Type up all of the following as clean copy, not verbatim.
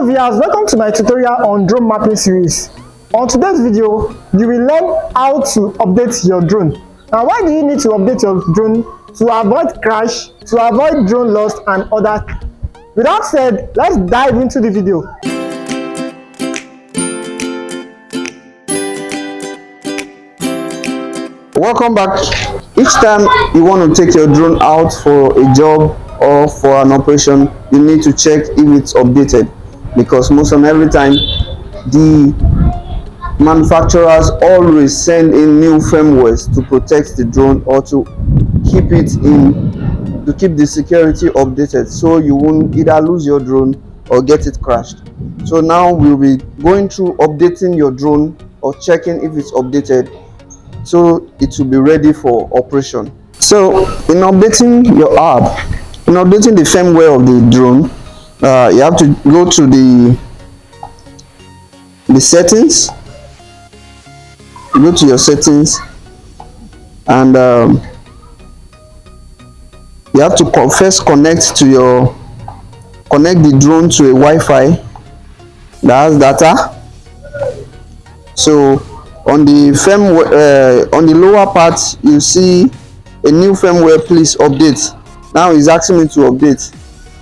Hello viewers, welcome to my tutorial on drone mapping series. On today's video, you will learn how to update your drone. Now, why do you need to update your drone? To avoid crash, to avoid drone loss and other. With that said, let's dive into the video. Welcome back. Each time you want to take your drone out for a job or for an operation, you need to check if it's updated, because most of every time the manufacturers always send in new firmwares to protect the drone or to keep the security updated, so you won't either lose your drone or get it crashed. So now we'll be going through updating your drone or checking if it's updated, so it will be ready for operation. So in updating your app, in updating the firmware of the drone, you have to go to the settings. You go to your settings, and you have to first connect the drone to a Wi-Fi that has data. So on the firmware, on the lower part, you see a new firmware, please update. Now it's asking me to update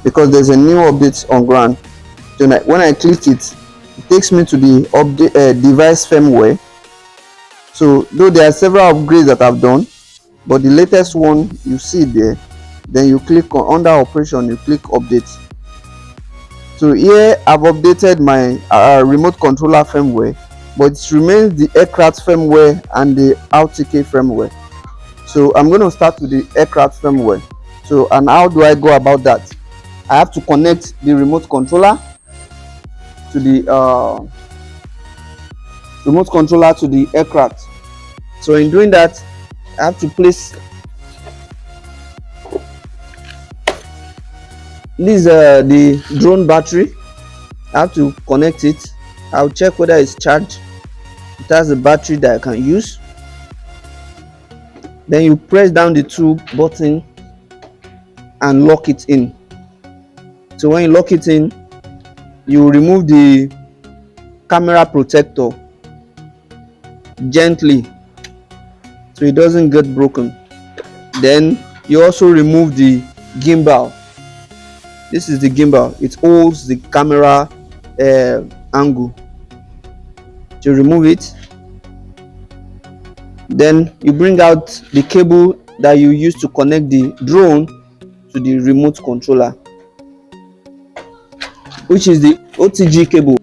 because there's a new update on ground. So when I click it, it takes me to the update device firmware. So though there are several upgrades that I've done, but the latest one you see there, then you click on under operation, you click update. So here I've updated my remote controller firmware, but it remains the aircraft firmware and the RTK firmware. So I'm going to start with the aircraft firmware. So, and how do I go about that? I have to connect the remote controller to the aircraft. So in doing that, I have to place this the drone battery. I have to connect it. I'll check whether it's charged. It has a battery that I can use. Then you press down the two button and lock it in. So when you lock it in, you remove the camera protector gently so it doesn't get broken. Then you also remove the gimbal. This is the gimbal. It holds the camera angle. To remove it, then you bring out the cable that you use to connect the drone to the remote controller, which is the OTG cable.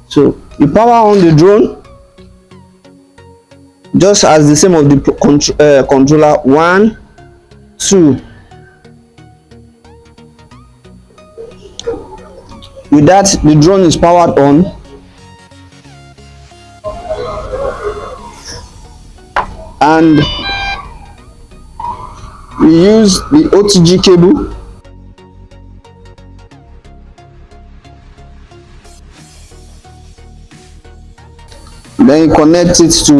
So you power on the drone just as the same of the controller. 1, 2. With that, the drone is powered on. And we use the OTG cable then you connect it to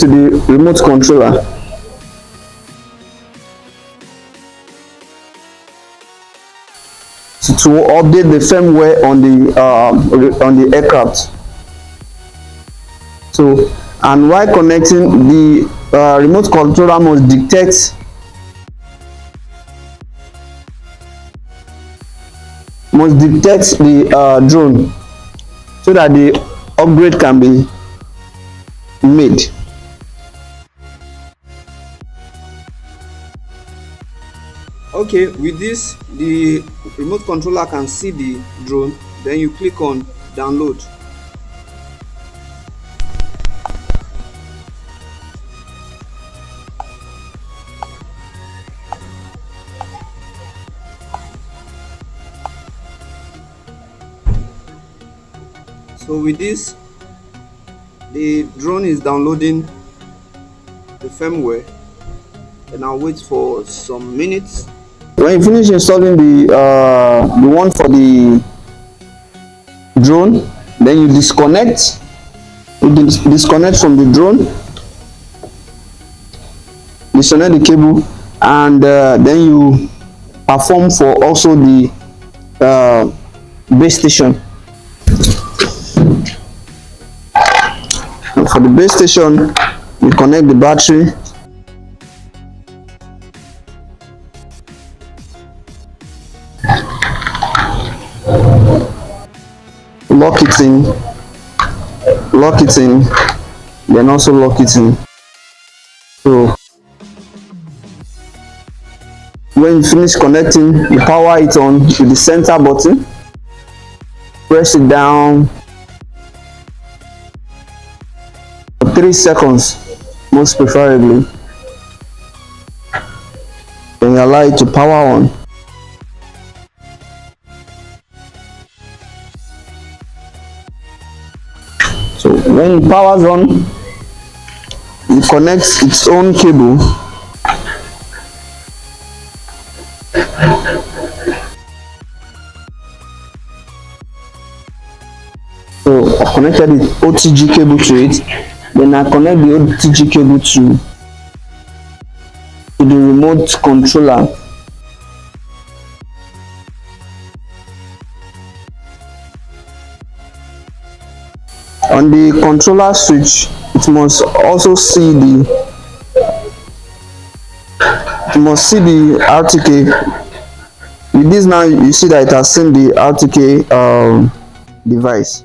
the remote controller. To update the firmware on the aircraft. So, and while connecting, the remote controller must detect the drone so that the upgrade can be made. Okay, with this, the remote controller can see the drone. Then you click on download. So with this, the drone is downloading the firmware and I'll wait for some minutes. When you finish installing the one for the drone, then you disconnect. Disconnect from the drone, disconnect the cable, and then you perform for also the base station. And for the base station, you connect the battery, lock it in, then also lock it in. So when you finish connecting, you power it on with the center button, press it down for 3 seconds most preferably, then you allow it to power on. So when it powers on, it connects its own cable. So I've connected the OTG cable to it, then I connect the OTG cable to the remote controller. On the controller switch, it must also see the RTK. With this now, you see that it has seen the RTK device.